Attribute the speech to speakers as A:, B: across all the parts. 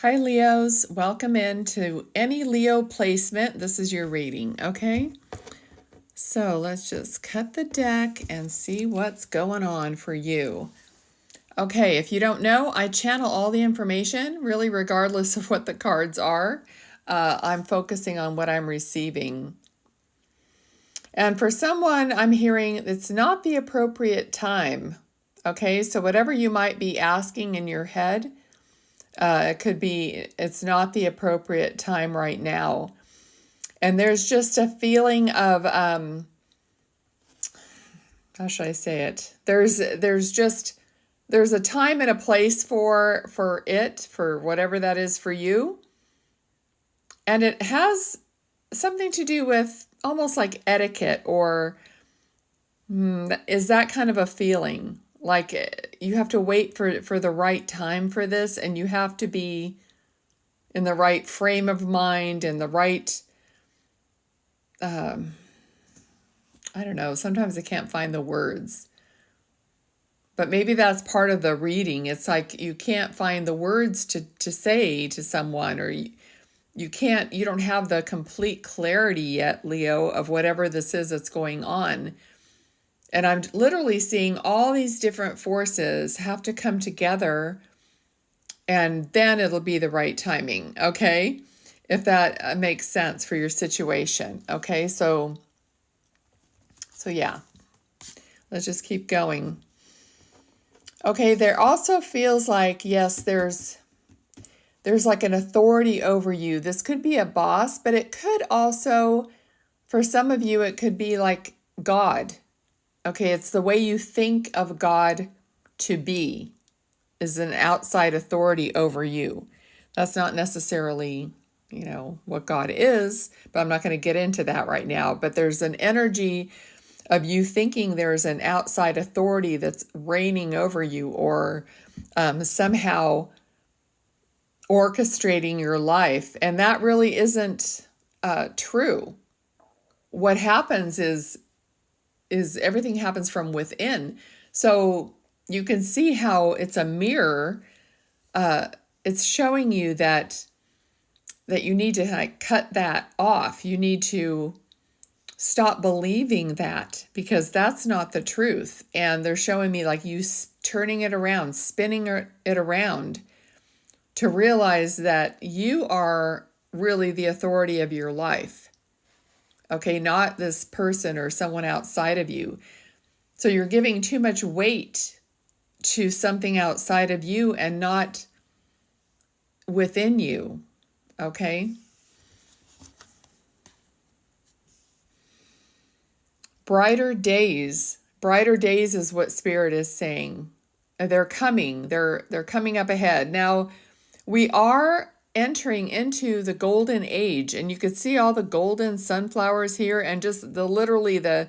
A: Hi, Leos. Welcome into any Leo placement. This is your reading, okay? So let's just cut the deck and see what's going on for you. Okay, if you don't know, I channel all the information, really, regardless of what the cards are. I'm focusing on what I'm receiving. And for someone, I'm hearing it's not the appropriate time. Okay, so whatever you might be asking in your head, it could be, it's not the appropriate time right now. And there's just a feeling of, how should I say it? There's a time and a place for whatever that is for you. And it has something to do with almost like etiquette, or is that kind of a feeling? Like you have to wait for the right time for this, and you have to be in the right frame of mind and the right, I don't know, sometimes I can't find the words. But maybe that's part of the reading. It's like you can't find the words to say to someone, or you don't have the complete clarity yet, Leo, of whatever this is that's going on. And I'm literally seeing all these different forces have to come together, and then it'll be the right timing, okay? If that makes sense for your situation, okay? So yeah, let's just keep going. Okay, there also feels like, yes, there's like an authority over you. This could be a boss, but it could also, for some of you, it could be like God. Okay, it's the way you think of God to be is an outside authority over you. That's not necessarily, what God is, but I'm not going to get into that right now. But there's an energy of you thinking there's an outside authority that's reigning over you, or somehow orchestrating your life. And that really isn't true. What happens is everything happens from within. So you can see how it's a mirror. It's showing you that you need to cut that off. You need to stop believing that, because that's not the truth. And they're showing me like you turning it around, spinning it around, to realize that you are really the authority of your life. Okay, not this person or someone outside of you. So you're giving too much weight to something outside of you and not within you. Okay? Brighter days is what Spirit is saying. They're coming. They're coming up ahead. Now, we are entering into the golden age, and you can see all the golden sunflowers here, and just literally the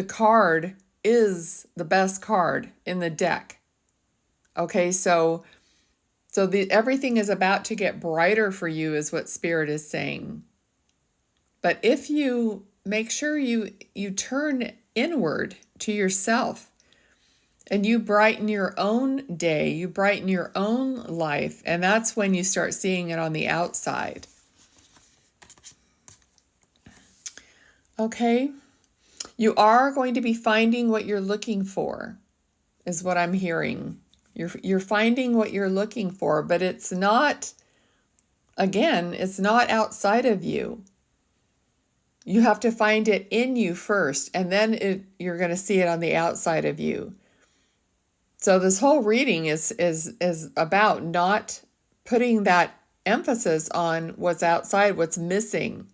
A: card is the best card in the deck. Okay, so everything is about to get brighter for you, is what Spirit is saying. But if you make sure you turn inward to yourself, and you brighten your own day, you brighten your own life, and that's when you start seeing it on the outside. Okay? You are going to be finding what you're looking for, is what I'm hearing. You're finding what you're looking for, but it's not, again, it's not outside of you. You have to find it in you first, and then you're going to see it on the outside of you. So this whole reading is about not putting that emphasis on what's outside, what's missing.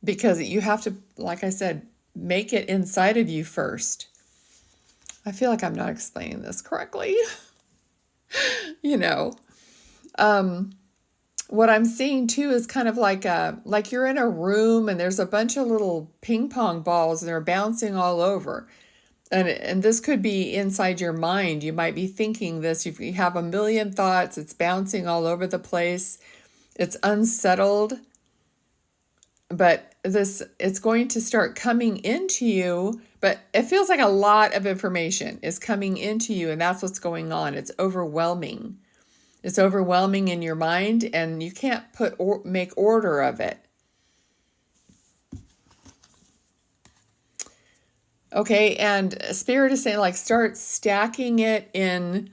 A: Because you have to, like I said, make it inside of you first. I feel like I'm not explaining this correctly. What I'm seeing too is kind of like you're in a room and there's a bunch of little ping pong balls and they're bouncing all over. And this could be inside your mind. You might be thinking this. You have a million thoughts. It's bouncing all over the place. It's unsettled. But it's going to start coming into you. But it feels like a lot of information is coming into you, and that's what's going on. It's overwhelming. It's overwhelming in your mind, and you can't make order of it. Okay, and Spirit is saying, like, start stacking it in,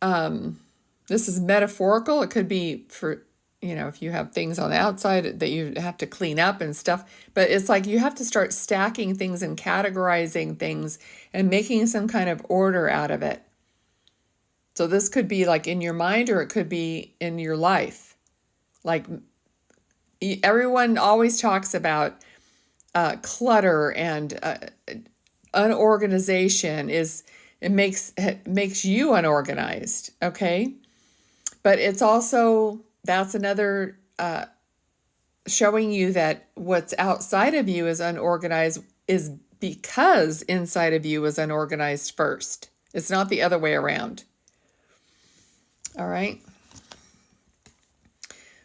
A: this is metaphorical. It could be for, if you have things on the outside that you have to clean up and stuff, but it's like you have to start stacking things and categorizing things and making some kind of order out of it. So this could be like in your mind, or it could be in your life. Like, everyone always talks about clutter and unorganization it makes you unorganized, okay? But it's also, that's another showing you that what's outside of you is unorganized is because inside of you is unorganized first. It's not the other way around. All right?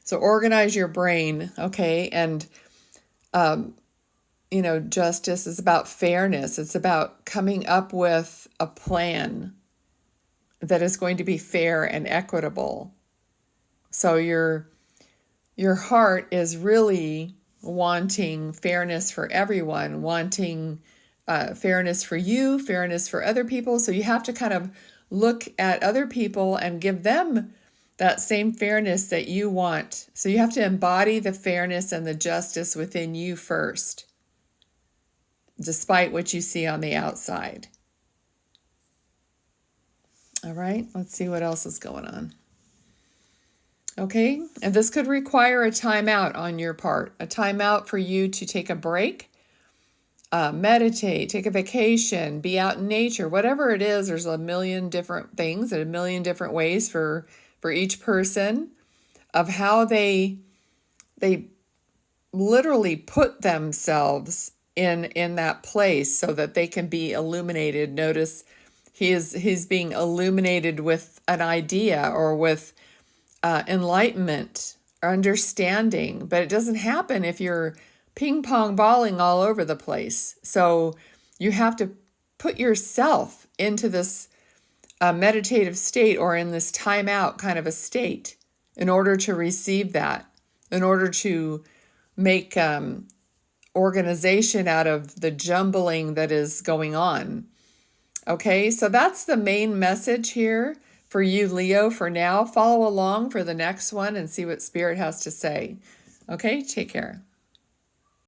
A: So organize your brain, okay? And justice is about fairness. It's about coming up with a plan that is going to be fair and equitable. So your heart is really wanting fairness for everyone, wanting fairness for you, fairness for other people. So you have to kind of look at other people and give them that same fairness that you want. So you have to embody the fairness and the justice within you first, despite what you see on the outside. All right, let's see what else is going on. Okay, and this could require a timeout on your part, a timeout for you to take a break, meditate, take a vacation, be out in nature, whatever it is. There's a million different things and a million different ways for each person of how they literally put themselves in that place so that they can be illuminated. Notice he's being illuminated with an idea or with enlightenment or understanding, but it doesn't happen if you're ping pong balling all over the place. So you have to put yourself into this meditative state, or in this timeout kind of a state, in order to receive that, in order to make organization out of the jumbling that is going on. Okay, so that's the main message here for you, Leo, for now. Follow along for the next one and see what Spirit has to say. Okay, take care.